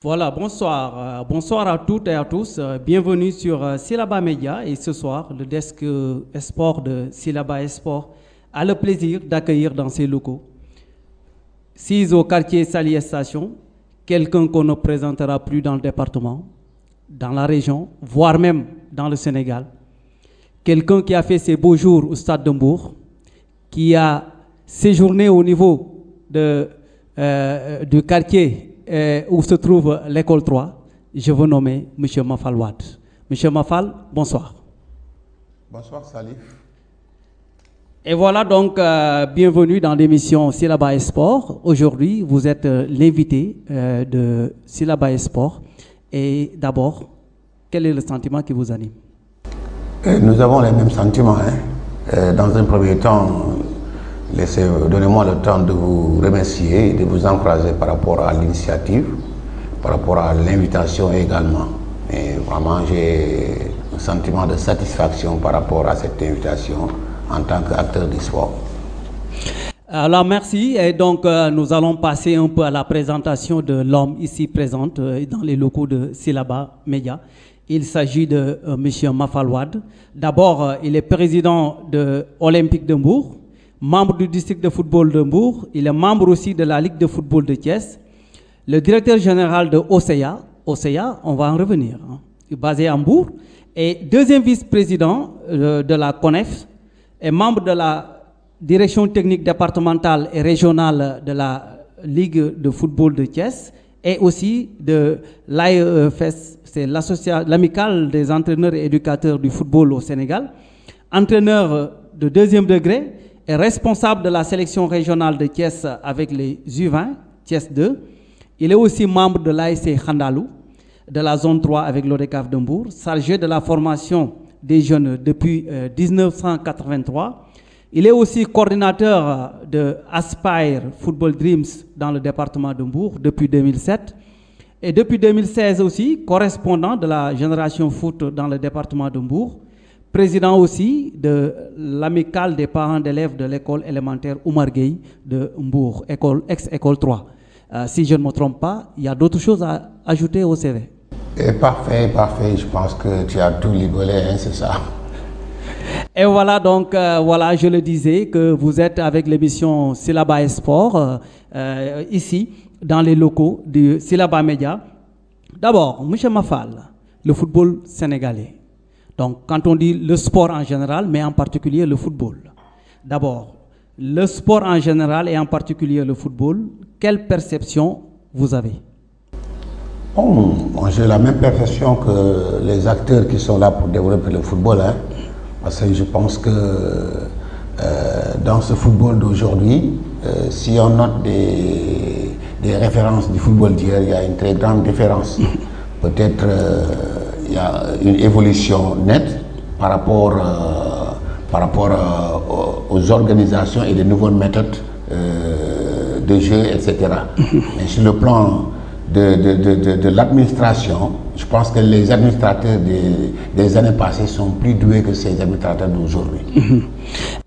Voilà, bonsoir. Bonsoir à toutes et à tous. Bienvenue sur Syllaba Média. Et ce soir, le desk sport de Syllaba Sport a le plaisir d'accueillir dans ses locaux, 6 au quartier Salier Station, quelqu'un qu'on ne présentera plus dans le département, dans la région, voire même dans le Sénégal. Quelqu'un qui a fait ses beaux jours au Stade de Mbour, qui a séjourné au niveau du quartier où se trouve l'école 3, je veux nommer M. Mafal Wade. M. Mafal, bonsoir. Bonsoir Salif. Et voilà donc, bienvenue dans l'émission Syllaba Sport. Aujourd'hui, vous êtes l'invité de Syllaba Sport. Et d'abord, quel est le sentiment qui vous anime? Nous avons les mêmes sentiments. Dans un premier temps, donnez-moi le temps de vous remercier et de vous encourager par rapport à l'initiative, par rapport à l'invitation également. Et vraiment, j'ai un sentiment de satisfaction par rapport à cette invitation en tant qu'acteur du sport. Alors merci. Et donc, nous allons passer un peu à la présentation de l'homme ici présent dans les locaux de Syllaba Média. Il s'agit de M. Mafal Wade. D'abord, il est président de Olympique de Mbour, membre du district de football de Mbour. Il est membre aussi de la Ligue de football de Thiès. Le directeur général de OCEA. OCEA, on va en revenir, basé à Mbour. Et deuxième vice-président de la CONEF et membre de la direction technique départementale et régionale de la Ligue de football de Thiès et aussi de l'AEFS, c'est l'amicale des entraîneurs et éducateurs du football au Sénégal, entraîneur de deuxième degré et responsable de la sélection régionale de Thiès avec les U20, Thiès 2. Il est aussi membre de l'ASC Khandalou, de la zone 3 avec l'ODCAV de Mbour, chargé de la formation des jeunes depuis 1983. Il est aussi coordinateur de Aspire Football Dreams dans le département de Mbour depuis 2007. Et depuis 2016 aussi, correspondant de la Génération Foot dans le département de Mbour. Président aussi de l'amicale des parents d'élèves de l'école élémentaire Oumar Gueye de Mbour, ex-école 3. Si je ne me trompe pas, il y a d'autres choses à ajouter au CV. Parfait, parfait. Je pense que tu as tout libellé, c'est ça. Et voilà donc, voilà, je le disais, que vous êtes avec l'émission Syllaba Sport, ici, dans les locaux de Syllaba Média. D'abord, M. Mafal, le football sénégalais. Donc, quand on dit le sport en général, mais en particulier le football. D'abord, le sport en général et en particulier le football, quelle perception vous avez? Bon, j'ai la même perception que les acteurs qui sont là pour développer le football. Parce que je pense que dans ce football d'aujourd'hui, si on note des références du football d'hier, il y a une très grande différence. Peut-être il y a une évolution nette par rapport aux organisations et les nouvelles méthodes de jeu, etc. Mais sur le plan de l'administration, je pense que les administrateurs des années passées sont plus doués que ces administrateurs d'aujourd'hui.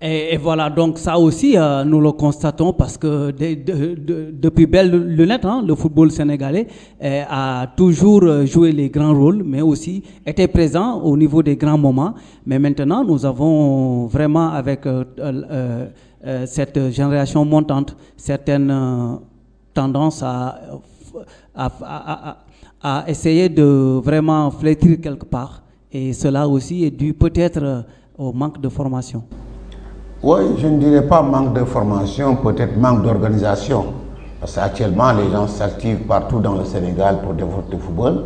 Et voilà, donc ça aussi, nous le constatons parce que depuis belle lunette, le football sénégalais a toujours joué les grands rôles, mais aussi été présent au niveau des grands moments. Mais maintenant, nous avons vraiment, avec cette génération montante, certaines tendances à essayer de vraiment flétrir quelque part. Et cela aussi est dû peut-être au manque de formation. Oui, je ne dirais pas manque de formation, peut-être manque d'organisation. Parce qu'actuellement, les gens s'activent partout dans le Sénégal pour développer le football.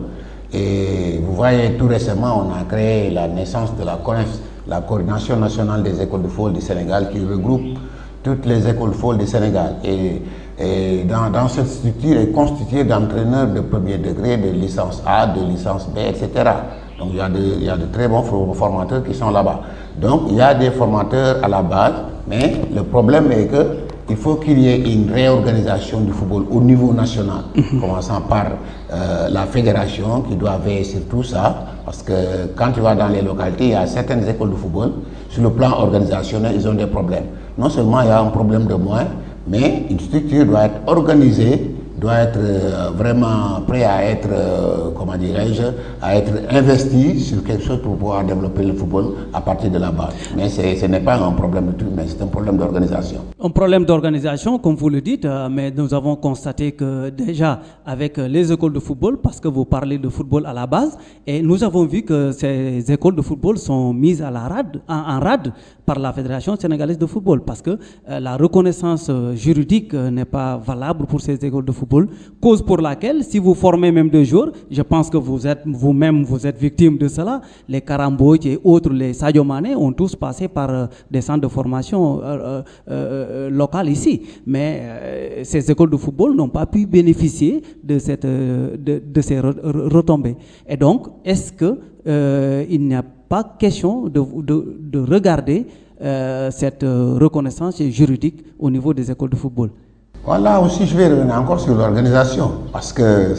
Et vous voyez, tout récemment, on a créé la naissance de la CONEF, la Coordination nationale des écoles de football du Sénégal, qui regroupe toutes les écoles de football du Sénégal. Et dans cette structure est constituée d'entraîneurs de premier degré, de licence A, de licence B, etc. Donc il y a de très bons formateurs qui sont là-bas. Donc il y a des formateurs à la base, mais le problème est qu'il faut qu'il y ait une réorganisation du football au niveau national, commençant par la fédération qui doit veiller sur tout ça, parce que quand tu vas dans les localités, il y a certaines écoles de football, sur le plan organisationnel, ils ont des problèmes. Non seulement il y a un problème de moyens, mais une structure doit être organisée, doit être vraiment prêt à être, comment dirais-je, à être investi sur quelque chose pour pouvoir développer le football à partir de la base. Mais ce n'est pas un problème du tout, mais c'est un problème d'organisation. Un problème d'organisation, comme vous le dites, mais nous avons constaté que déjà avec les écoles de football, parce que vous parlez de football à la base, et nous avons vu que ces écoles de football sont mises à la rade, en rade par la Fédération sénégalaise de football, parce que la reconnaissance juridique n'est pas valable pour ces écoles de football, cause pour laquelle, si vous formez même des joueurs, je pense que vous-même vous êtes victime de cela, les Karamboy et autres, les Sadio Mané ont tous passé par des centres de formation locales ici, mais ces écoles de football n'ont pas pu bénéficier de ces retombées. Et donc, est-ce que il n'y a pas question de regarder cette reconnaissance juridique au niveau des écoles de football? Voilà, aussi je vais revenir encore sur l'organisation, parce que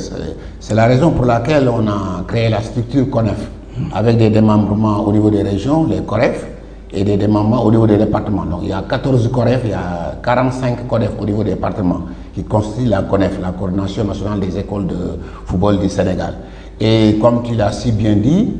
c'est la raison pour laquelle on a créé la structure CONEF, avec des démembrements au niveau des régions, les COREF, et des démembrements au niveau des départements. Donc il y a 14 COREF, il y a 45 CONEF au niveau des départements, qui constituent la CONEF, la Coordination nationale des écoles de football du Sénégal. Et comme tu l'as si bien dit,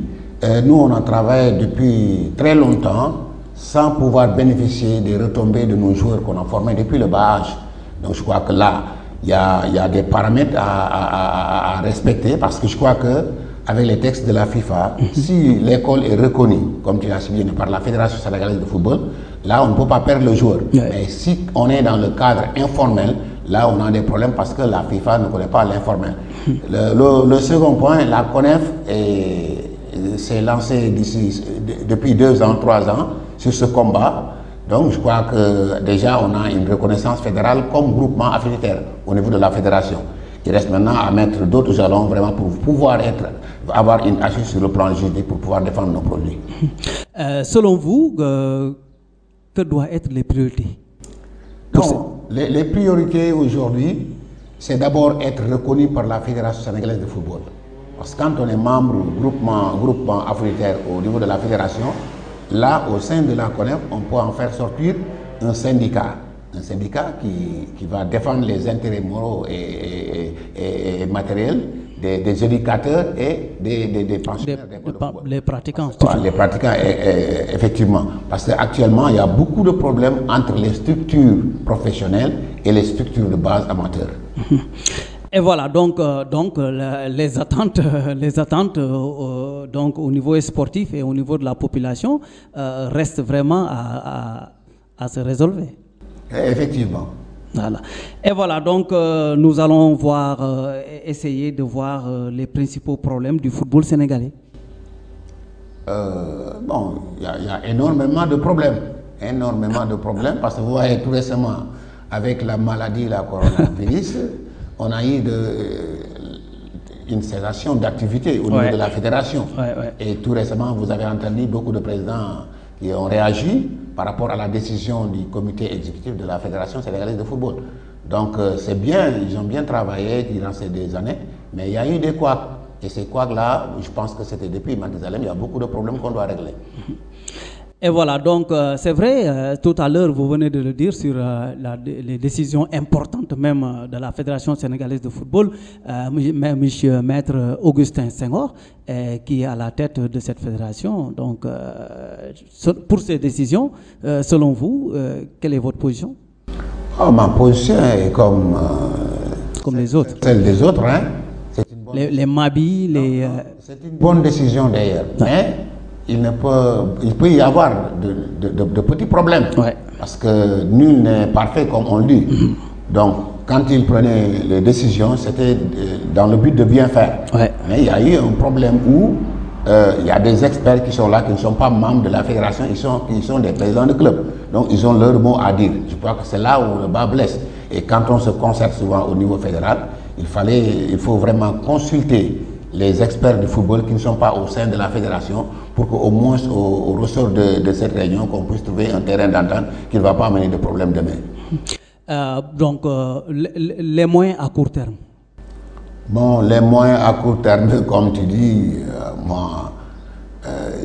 nous on a travaillé depuis très longtemps sans pouvoir bénéficier des retombées de nos joueurs qu'on a formés depuis le bas âge. Donc je crois que là, il y a des paramètres à respecter, parce que je crois que avec les textes de la FIFA, si l'école est reconnue, comme tu l'as si bien dit, par la Fédération sénégalaise de football, là on ne peut pas perdre le joueur. Mais si on est dans le cadre informel, là on a des problèmes parce que la FIFA ne connaît pas l'informel. Le second point, la CONEF s'est lancée depuis 2 ans, 3 ans sur ce combat. Donc je crois que déjà on a une reconnaissance fédérale comme groupement affiliataire au niveau de la fédération. Il reste maintenant à mettre d'autres jalons vraiment pour pouvoir avoir une assise sur le plan juridique pour pouvoir défendre nos produits. Selon vous, que doivent être les priorités? Non, les priorités aujourd'hui, c'est d'abord être reconnu par la Fédération sénégalaise de football. Parce que quand on est membre groupement affiliataire au niveau de la fédération, là, au sein de la CONEF, on peut en faire sortir un syndicat qui va défendre les intérêts moraux et matériels des éducateurs et des pensionnaires. Les pratiquants. Les pratiquants, effectivement. Parce qu'actuellement, il y a beaucoup de problèmes entre les structures professionnelles et les structures de base amateurs. Et voilà, donc les attentes donc, au niveau sportif et au niveau de la population restent vraiment à se résolver. Effectivement. Voilà. Et voilà, donc nous allons essayer de voir les principaux problèmes du football sénégalais. Bon, il y a énormément de problèmes. Parce que vous voyez tout récemment, avec la maladie, la coronavirus, on a eu une cessation d'activité au niveau de la fédération. Et tout récemment, vous avez entendu beaucoup de présidents qui ont réagi par rapport à la décision du comité exécutif de la Fédération sénégalaise de football. Donc c'est bien, ils ont bien travaillé durant ces 2 années, mais il y a eu des couacs. Et ces couacs-là, je pense que c'était depuis Matizalem, il y a beaucoup de problèmes qu'on doit régler. Et voilà, donc c'est vrai, tout à l'heure vous venez de le dire sur les décisions importantes même de la Fédération sénégalaise de football, monsieur Maître Augustin Senghor, qui est à la tête de cette fédération. Donc pour ces décisions, selon vous, quelle est votre position? Ma position est comme les autres. Celle des autres, hein. Les Mabi, les... C'est une bonne décision d'ailleurs, mais il peut y avoir de petits problèmes, parce que nul n'est parfait comme on le dit. Donc, quand il prenait les décisions, c'était dans le but de bien faire. Mais il y a eu un problème où il y a des experts qui sont là, qui ne sont pas membres de la fédération, ils sont des présidents de club. Donc, ils ont leur mot à dire. Je crois que c'est là où le bas blesse. Et quand on se concerte souvent au niveau fédéral, il faut vraiment consulter les experts du football qui ne sont pas au sein de la fédération pour qu'au moins au ressort de cette réunion, qu'on puisse trouver un terrain d'entente qui ne va pas amener de problème demain. Donc, les moyens à court terme? Bon, les moyens à court terme, comme tu dis, moi,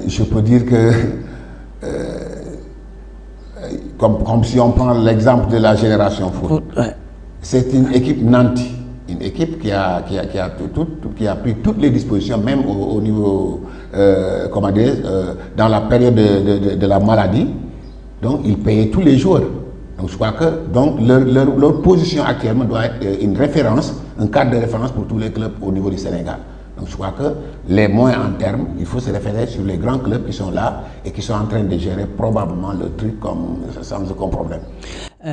je peux dire que, comme si on prend l'exemple de la génération foot, c'est une équipe nantie. Une équipe qui a pris toutes les dispositions, même au niveau, comment dire, dans la période de la maladie. Donc, ils payaient tous les joueurs. Donc, je crois que leur position actuellement doit être une référence, un cadre de référence pour tous les clubs au niveau du Sénégal. Donc, je crois que les moyens en termes, il faut se référer sur les grands clubs qui sont là et qui sont en train de gérer probablement le truc sans aucun problème.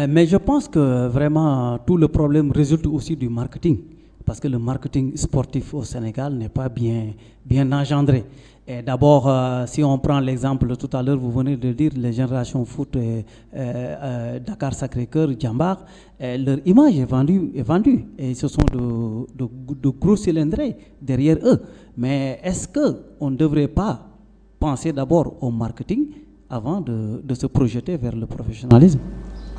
Mais je pense que vraiment tout le problème résulte aussi du marketing. Parce que le marketing sportif au Sénégal n'est pas bien engendré. Et d'abord, si on prend l'exemple tout à l'heure, vous venez de dire les générations foot Dakar Sacré-Cœur, Djambar, leur image est vendue et ce sont de gros cylindrés derrière eux. Mais est-ce qu'on ne devrait pas penser d'abord au marketing avant de se projeter vers le professionnalisme?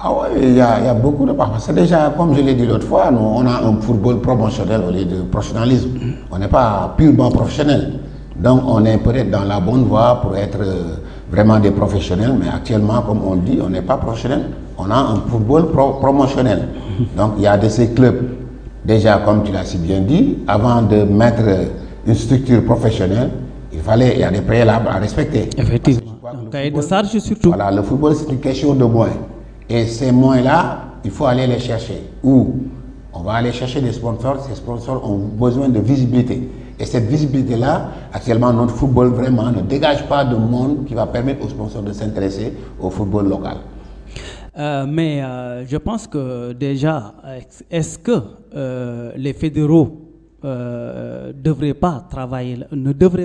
Ah oui, il y a beaucoup de part. Parce que déjà, comme je l'ai dit l'autre fois, nous, on a un football promotionnel au lieu de professionnalisme. On n'est pas purement professionnel. Donc, on est peut-être dans la bonne voie pour être vraiment des professionnels, mais actuellement, comme on le dit, on n'est pas professionnel. On a un football promotionnel. Donc, il y a de ces clubs, déjà, comme tu l'as si bien dit, avant de mettre une structure professionnelle, il y a des préalables à respecter. Effectivement. Donc, cahier de charge surtout. Voilà, le football, c'est une question de moyens. Et ces moyens-là, il faut aller les chercher. Où on va aller chercher des sponsors. Ces sponsors ont besoin de visibilité. Et cette visibilité-là, actuellement, notre football vraiment ne dégage pas de monde qui va permettre aux sponsors de s'intéresser au football local. Mais je pense que déjà, est-ce que les fédéraux ne devraient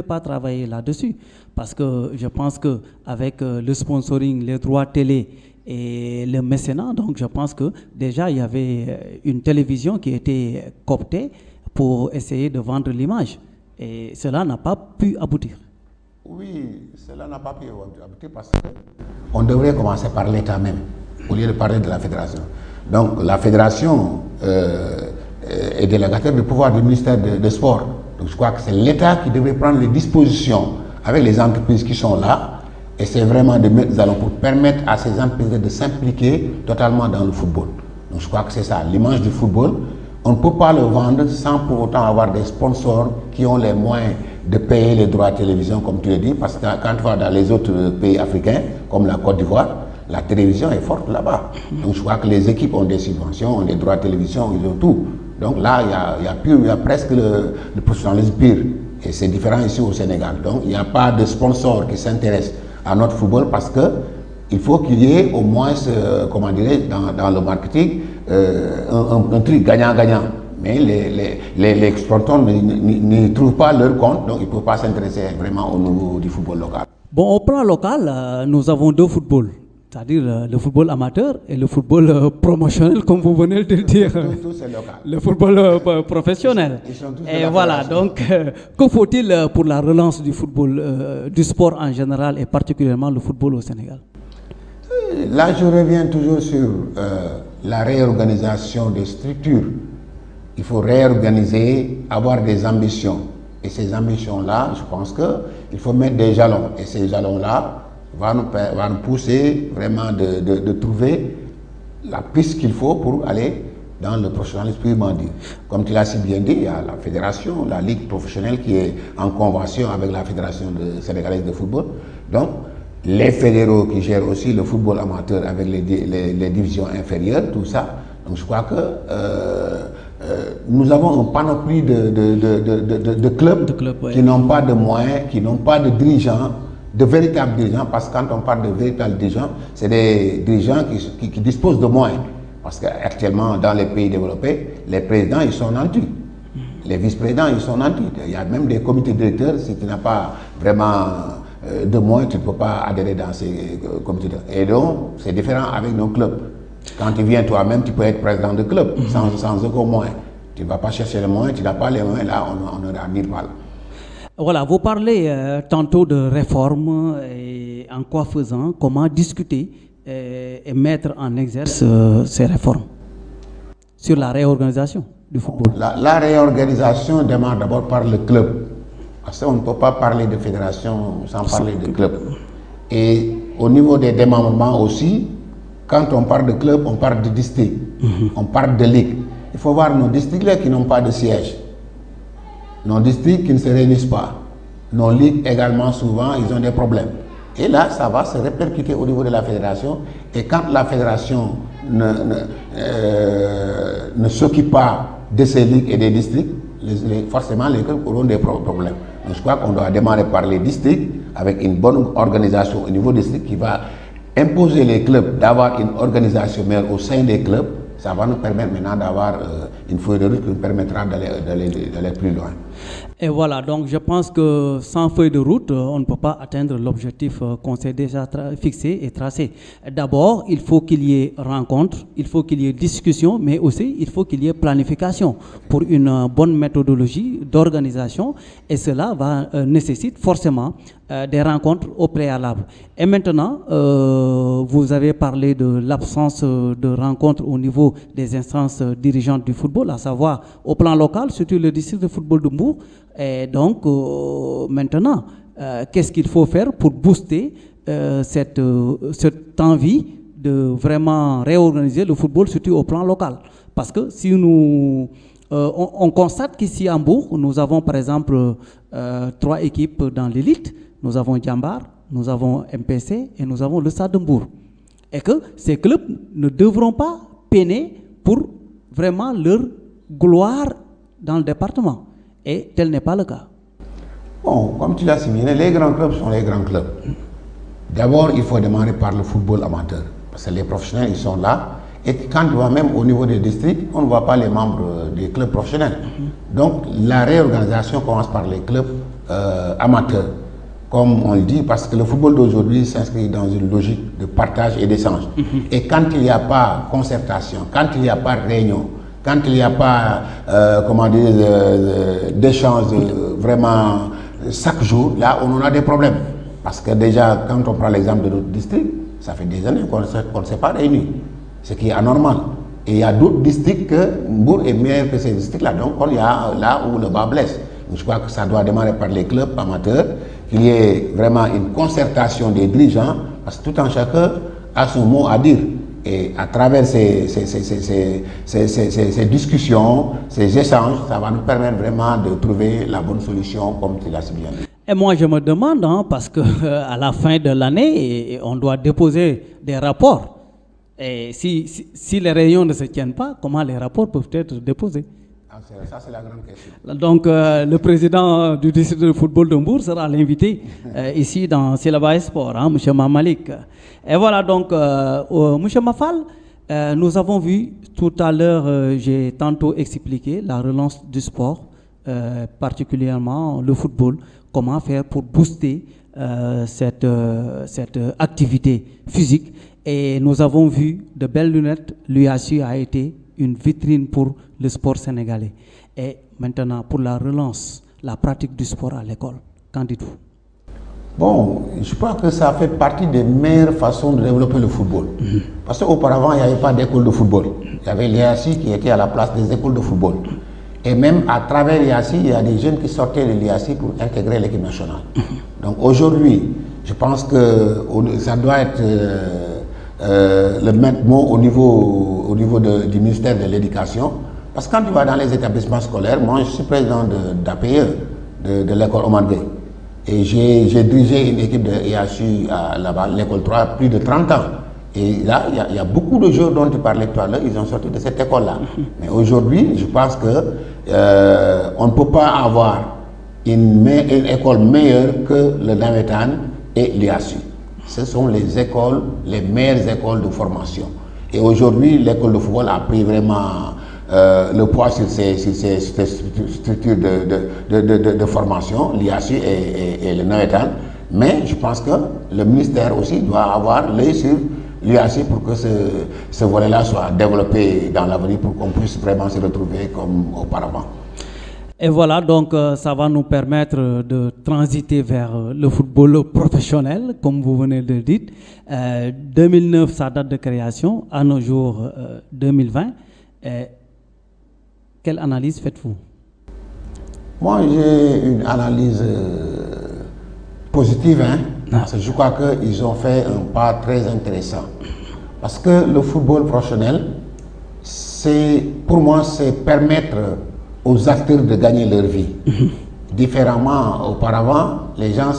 pas travailler là-dessus? Parce que je pense qu'avec le sponsoring, les droits télé, et le mécénat, donc je pense que déjà il y avait une télévision qui était cooptée pour essayer de vendre l'image. Et cela n'a pas pu aboutir. Oui, cela n'a pas pu aboutir parce qu'on devrait commencer par l'État même, au lieu de parler de la fédération. Donc la fédération est délégataire du pouvoir du ministère des Sports. Donc je crois que c'est l'État qui devrait prendre les dispositions avec les entreprises qui sont là. Et c'est vraiment de mettre des jalons pour permettre à ces entreprises de s'impliquer totalement dans le football. Donc je crois que c'est ça, l'image du football. On ne peut pas le vendre sans pour autant avoir des sponsors qui ont les moyens de payer les droits de télévision, comme tu le dis, parce que quand tu vas dans les autres pays africains, comme la Côte d'Ivoire, la télévision est forte là-bas. Donc je crois que les équipes ont des subventions, ont des droits de télévision, ils ont tout. Donc là, il y a presque le professionnalisme pire. Et c'est différent ici au Sénégal. Donc il n'y a pas de sponsor qui s'intéresse à notre football parce qu'il faut qu'il y ait au moins, comment dirais-je, dans le marketing, un truc gagnant-gagnant. Mais les sponsors ne trouvent pas leur compte, donc ils ne peuvent pas s'intéresser vraiment au niveau du football local. Bon, au plan local, nous avons deux footballs, c'est-à-dire le football amateur et le football promotionnel, comme vous venez de le dire. Tout c'est local. Le football professionnel. Et voilà, donc, que faut-il pour la relance du football, du sport en général et particulièrement le football au Sénégal? Là, je reviens toujours sur la réorganisation des structures. Il faut réorganiser, avoir des ambitions. Et ces ambitions-là, je pense qu'il faut mettre des jalons. Et ces jalons-là vont nous pousser vraiment de trouver la piste qu'il faut pour aller dans le professionnalisme purement dit. Comme tu l'as si bien dit, il y a la fédération, la ligue professionnelle qui est en convention avec la fédération sénégalaise de football. Donc, les fédéraux qui gèrent aussi le football amateur avec les divisions inférieures, tout ça. Donc, je crois que nous avons un panoplie de clubs ouais. qui n'ont pas de moyens, qui n'ont pas de dirigeants, de véritables dirigeants, parce que quand on parle de véritables dirigeants, c'est des dirigeants qui disposent de moyens. Parce qu'actuellement, dans les pays développés, les présidents, ils sont nantis. Les vice-présidents, ils sont nantis. Il y a même des comités directeurs, si tu n'as pas vraiment de moyens, tu ne peux pas adhérer dans ces comités directeurs. Et donc, c'est différent avec nos clubs. Quand tu viens toi-même, tu peux être président de club, sans aucun moyen. Tu ne vas pas chercher les moyens, tu n'as pas les moyens, là, on n'aura ni mal. Voilà, vous parlez tantôt de réforme et en quoi faisant, comment discuter et mettre en exerce ces réformes sur la réorganisation du football. La réorganisation démarre d'abord par le club. Parce qu'on ne peut pas parler de fédération sans parler de club. Et au niveau des démembrements aussi, quand on parle de club, on parle de district, on parle de ligue. il faut voir nos districts qui n'ont pas de siège, nos districts qui ne se réunissent pas, nos ligues également, souvent, ils ont des problèmes. Et là, ça va se répercuter au niveau de la fédération. Et quand la fédération ne s'occupe pas de ces ligues et des districts, forcément, les clubs auront des problèmes. Donc, je crois qu'on doit démarrer par les districts, avec une bonne organisation au niveau district qui va imposer les clubs d'avoir une organisation meilleure au sein des clubs. Ça va nous permettre maintenant d'avoir une feuille de route qui nous permettra d'aller plus loin. Et voilà, donc je pense que sans feuille de route, on ne peut pas atteindre l'objectif qu'on s'est déjà fixé et tracé. D'abord, il faut qu'il y ait rencontre, il faut qu'il y ait discussion, mais aussi il faut qu'il y ait planification pour une bonne méthodologie d'organisation. Et cela va nécessite forcément des rencontres au préalable. Et maintenant, vous avez parlé de l'absence de rencontres au niveau des instances dirigeantes du football, à savoir au plan local, surtout le district de football de Mbour. Et donc, maintenant, qu'est-ce qu'il faut faire pour booster cette envie de vraiment réorganiser le football, surtout au plan local? Parce que si nous... on constate qu'ici à Mbour, nous avons par exemple 3 équipes dans l'élite. Nous avons Djambar, nous avons MPC et nous avons le Stade de Mbour. Et que ces clubs ne devront pas peiner pour vraiment leur gloire dans le département. Et tel n'est pas le cas. Bon, comme tu l'as signalé, les grands clubs sont les grands clubs. D'abord, il faut démarrer par le football amateur. Parce que les professionnels, ils sont là. Et quand tu vas même au niveau des districts, on ne voit pas les membres des clubs professionnels. Donc, la réorganisation commence par les clubs amateurs. Comme on le dit, parce que le football d'aujourd'hui s'inscrit dans une logique de partage et d'échange. Et quand il n'y a pas concertation, quand il n'y a pas réunion, quand il n'y a pas, comment dire, d'échange vraiment chaque jour, là, on en a des problèmes. Parce que déjà, quand on prend l'exemple de notre district, ça fait des années qu'on ne s'est pas réunis, ce qui est anormal. Et il y a d'autres districts que Mbour est meilleur que ces districts-là. Donc, il y a là où le bas blesse. Donc, je crois que ça doit démarrer par les clubs amateurs, qu'il y ait vraiment une concertation des dirigeants, parce que tout un chacun a son mot à dire. Et à travers ces discussions, ces échanges, ça va nous permettre vraiment de trouver la bonne solution, comme tu l'as si bien dit. Et moi, je me demande, parce que à la fin de l'année, on doit déposer des rapports. Et si les réunions ne se tiennent pas, comment les rapports peuvent être déposés? Ça, c'est la grande question. Donc, le président du district de football de Mbour sera l'invité ici dans Silaba Sport, M. Mamalik. Et voilà, donc, M. Mafal, nous avons vu tout à l'heure, j'ai tantôt expliqué la relance du sport, particulièrement le football, comment faire pour booster cette activité physique. Et nous avons vu de belles lunettes. L'UASU a été une vitrine pour le sport sénégalais. Et maintenant, pour la relance, la pratique du sport à l'école, qu'en dites-vous? Bon, je crois que ça fait partie des meilleures façons de développer le football. Parce qu'auparavant, il n'y avait pas d'école de football. Il y avait l'IASI qui était à la place des écoles de football. Et même à travers l'IASI, il y a des jeunes qui sortaient de l'IASI pour intégrer l'équipe nationale. Donc aujourd'hui, je pense que ça doit être le maître mot au niveau du ministère de l'Éducation. Parce que quand tu vas dans les établissements scolaires, moi je suis président d'APE, de l'école Omar Gueye. Et j'ai dirigé une équipe de IASU là-bas, l'école 3, plus de 30 ans. Et là, il y a beaucoup de joueurs dont tu parlais tout à l'heure, ils ont sorti de cette école-là. Mais aujourd'hui, je pense que on ne peut pas avoir une école meilleure que le Navetan et l'IASU. Ce sont les écoles, les meilleures écoles de formation. Et aujourd'hui, l'école de football a pris vraiment le poids sur ces structures de formation, l'IASU et le Navetan. Mais je pense que le ministère aussi doit avoir l'œil sur l'IASU pour que ce volet-là soit développé dans l'avenir pour qu'on puisse vraiment se retrouver comme auparavant. Et voilà, donc ça va nous permettre de transiter vers le football professionnel, comme vous venez de le dire. 2009, sa date de création, à nos jours 2020. Quelle analyse faites-vous? Moi, j'ai une analyse positive, parce que je crois qu'ils ont fait un pas très intéressant. Parce que le football professionnel, pour moi, c'est permettre aux acteurs de gagner leur vie. Différemment, auparavant, les gens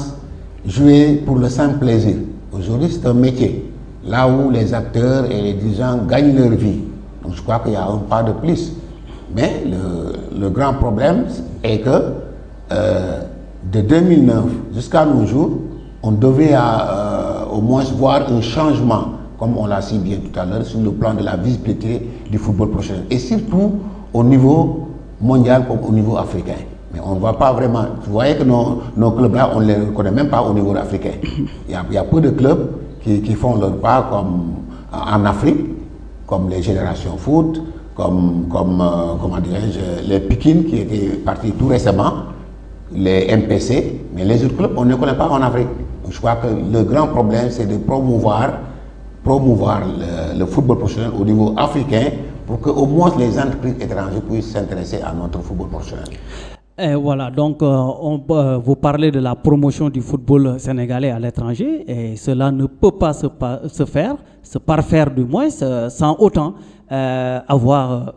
jouaient pour le simple plaisir. Aujourd'hui, c'est un métier, là où les acteurs et les dirigeants gagnent leur vie. Donc je crois qu'il y a un pas de plus. Mais le grand problème est que de 2009 jusqu'à nos jours, on devait au moins voir un changement, comme on l'a si bien tout à l'heure, sur le plan de la visibilité du football professionnel. Et surtout au niveau mondial comme au niveau africain. Mais on ne voit pas vraiment. Vous voyez que nos clubs-là, on ne les reconnaît même pas au niveau africain. Il y a peu de clubs qui font leur part comme en Afrique, comme les Générations Foot, comment dirais-je, les Pikine qui étaient partis tout récemment, les MPC, mais les autres clubs, on ne les connaît pas en Afrique. Donc, je crois que le grand problème, c'est de promouvoir le football professionnel au niveau africain pour qu'au moins les entreprises étrangères puissent s'intéresser à notre football professionnel. Et voilà, donc vous parlez de la promotion du football sénégalais à l'étranger et cela ne peut pas se parfaire du moins, sans autant avoir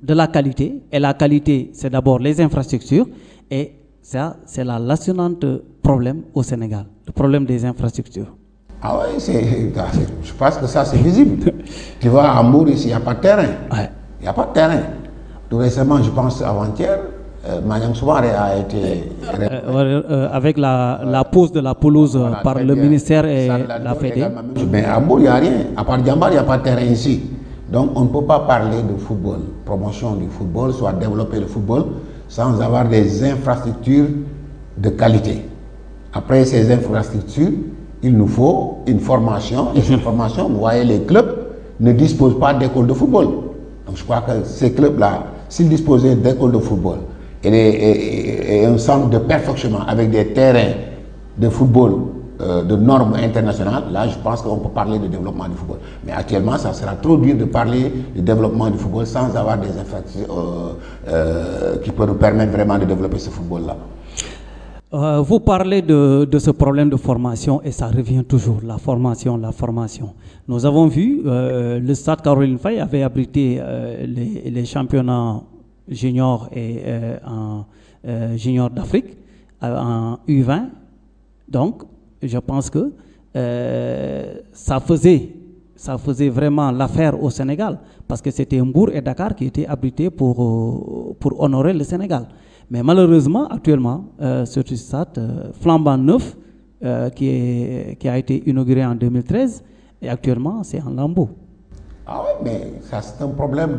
de la qualité. Et la qualité, c'est d'abord les infrastructures et ça, c'est la lassonante problème au Sénégal, le problème des infrastructures. Ah oui, je pense que ça c'est visible. Tu vois, à Hambourg, ici, il n'y a pas de terrain. Ouais. Il n'y a pas de terrain. Tout récemment, je pense avant-hier, Maniang Soumaré a été... avec la pose de la pelouse voilà, par le ministère et la Fédé. Mais à Hambourg, il n'y a rien. À part Djambar, il n'y a pas de terrain ici. Donc on ne peut pas parler de football, promotion du football, soit développer le football, sans avoir des infrastructures de qualité. Après ces infrastructures, il nous faut une formation. Et cette formation, vous voyez, les clubs ne disposent pas d'écoles de football. Donc je crois que ces clubs-là, s'ils disposaient d'écoles de football et un centre de perfectionnement avec des terrains de football de normes internationales, là je pense qu'on peut parler de développement du football. Mais actuellement, ça sera trop dur de parler de développement du football sans avoir des infrastructures qui peuvent nous permettre vraiment de développer ce football-là. Vous parlez de ce problème de formation et ça revient toujours, la formation. Nous avons vu, le Stade Caroline Faye avait abrité les championnats juniors et juniors d'Afrique en U20. Donc, je pense que ça faisait vraiment l'affaire au Sénégal parce que c'était Mbour et Dakar qui étaient abrités pour honorer le Sénégal. Mais malheureusement, actuellement, ce stade flambant neuf qui a été inauguré en 2013 et actuellement c'est en lambeaux. Ah oui, mais ça c'est un problème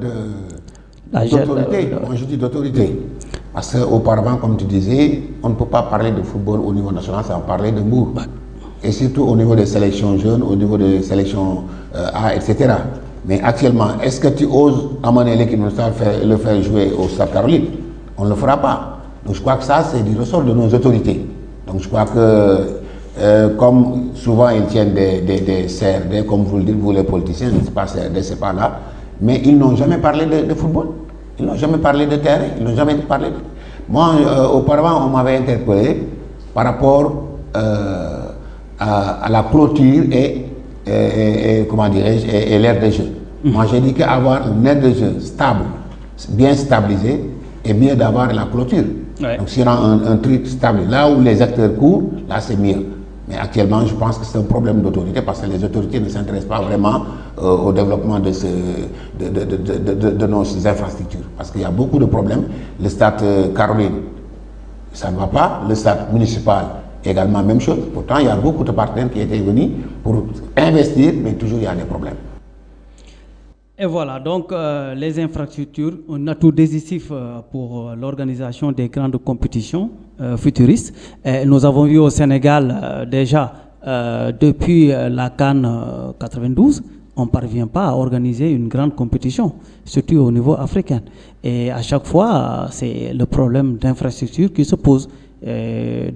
d'autorité. Moi je dis d'autorité. Parce qu'auparavant, comme tu disais, on ne peut pas parler de football au niveau national sans parler de Mbour. Et surtout au niveau des sélections jeunes, au niveau des sélections A, etc. Mais actuellement, est-ce que tu oses amener l'équipe nationale le faire jouer au Stade Caroline? On ne le fera pas. Donc je crois que ça, c'est du ressort de nos autorités. Donc je crois que, comme souvent ils tiennent des CRD, comme vous le dites, vous les politiciens, je ne sais pas CRD, c'est pas là, mais ils n'ont jamais parlé de football. Ils n'ont jamais parlé de terrain, ils n'ont jamais parlé de... Moi, auparavant, on m'avait interpellé par rapport à la clôture et comment dirais-je, et l'aire de jeu. Moi, j'ai dit qu'avoir une aire de jeu stable, bien stabilisée, est mieux d'avoir la clôture. Ouais. Donc, s'il y a un truc stable, là où les acteurs courent, là, c'est mieux. Mais actuellement, je pense que c'est un problème d'autorité parce que les autorités ne s'intéressent pas vraiment au développement de nos infrastructures. Parce qu'il y a beaucoup de problèmes. Le stade Caroline, ça ne va pas. Le stade municipal, également, même chose. Pourtant, il y a beaucoup de partenaires qui étaient venus pour investir, mais toujours il y a des problèmes. Et voilà, donc les infrastructures, un atout décisif pour l'organisation des grandes compétitions futuristes. Et nous avons vu au Sénégal déjà depuis la CAN 92, on ne parvient pas à organiser une grande compétition, surtout au niveau africain. Et à chaque fois, c'est le problème d'infrastructure qui se pose,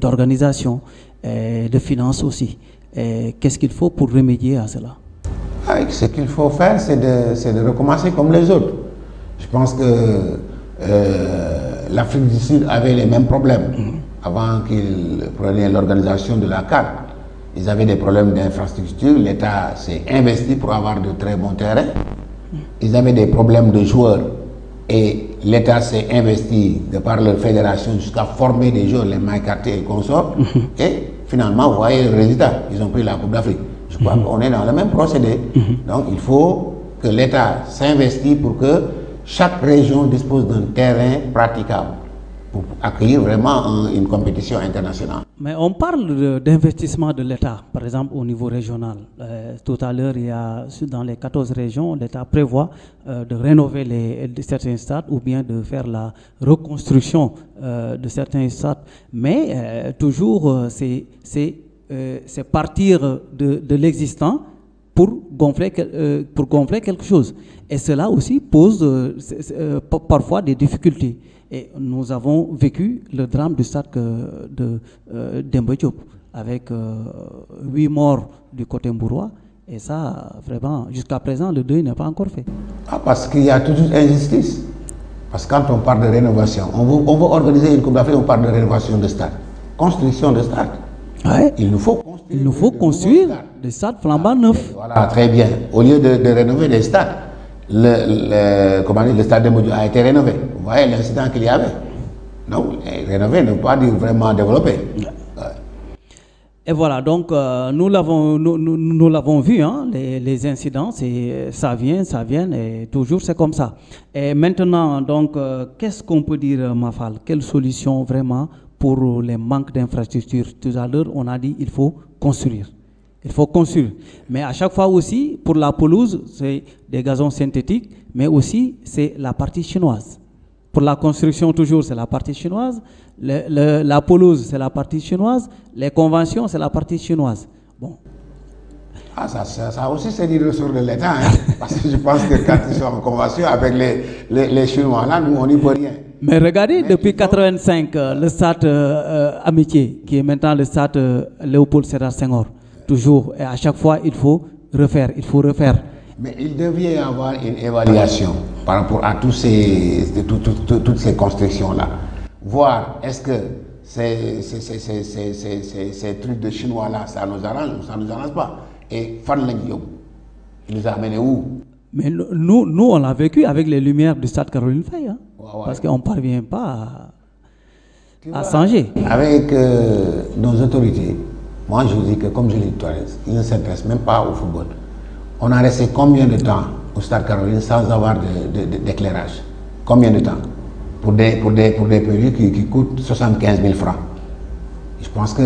d'organisation, de finances aussi. Qu'est-ce qu'il faut pour remédier à cela? Ce qu'il faut faire, c'est de recommencer comme les autres. Je pense que l'Afrique du Sud avait les mêmes problèmes avant qu'ils prennent l'organisation de la CAN. Ils avaient des problèmes d'infrastructure. L'État s'est investi pour avoir de très bons terrains. ils avaient des problèmes de joueurs et l'État s'est investi de par leur fédération jusqu'à former des joueurs, les Maïkarté et consorts. Et finalement, vous voyez le résultat. Ils ont pris la Coupe d'Afrique. Je crois qu'on est dans le même procédé. Donc il faut que l'État s'investisse pour que chaque région dispose d'un terrain praticable pour accueillir vraiment une compétition internationale. Mais on parle d'investissement de l'État, par exemple au niveau régional. Tout à l'heure, il y a dans les 14 régions, l'État prévoit de rénover certains stades ou bien de faire la reconstruction de certains stades. Mais toujours, c'est partir de l'existant pour gonfler quelque chose. Et cela aussi pose parfois des difficultés. Et nous avons vécu le drame du stade de Demba Diop avec 8 morts du côté mbourois. Et ça, vraiment, jusqu'à présent, le deuil n'est pas encore fait. Ah, parce qu'il y a toujours injustice. Parce que quand on parle de rénovation, on veut organiser une Coupe d'Afrique, on parle de rénovation de stade. Construction de stade. Ouais. Il nous faut construire des stades flambant neufs. Voilà, très bien. Au lieu de rénover des stades, le stade de Mbodjo a été rénové. Vous voyez l'incident qu'il y avait. Donc, rénover ne veut pas dire vraiment développer. Et voilà, donc nous l'avons vu, hein, les incidents, ça vient, et toujours c'est comme ça. Et maintenant, donc, qu'est-ce qu'on peut dire, Mafal? Quelle solution vraiment pour les manques d'infrastructures? Tout à l'heure, on a dit qu'il faut construire. Il faut construire. Mais à chaque fois aussi, pour la pelouse, c'est des gazons synthétiques, mais aussi c'est la partie chinoise. Pour la construction, toujours, c'est la partie chinoise. La pelouse, c'est la partie chinoise. Les conventions, c'est la partie chinoise. Bon. Ah, ça aussi, c'est du ressort de l'État. Hein, parce que je pense que quand ils sont en convention avec les Chinois, là, nous, on n'y peut rien. Mais regardez, depuis 1985, le stade Amitié, qui est maintenant le stade Léopold Sédar Senghor, toujours, et à chaque fois, il faut refaire. Mais il devait y avoir une évaluation par rapport à toutes ces constructions-là. Voir est-ce que ces trucs de Chinois-là, ça nous arrange ou ça ne nous arrange pas. Et Fan Lengyo, il nous a amené où? Mais nous, on l'a vécu avec les lumières du stade Caroline Faye. Hein, ouais. Parce qu'on ne parvient pas à changer. Avec nos autorités, moi je dis que, comme je l'ai dit tout à l'heure, ils ne s'intéressent même pas au football. On a resté combien de temps au stade Caroline sans avoir d'éclairage? Combien de temps? Pour des produits qui coûtent 75 000 francs. Je pense que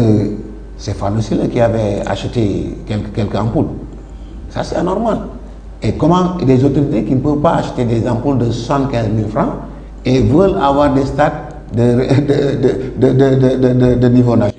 c'est Fanoussile qui avait acheté quelques ampoules. Ça, c'est anormal. Et comment des autorités qui ne peuvent pas acheter des ampoules de 75 000 francs et veulent avoir des stades de niveau national?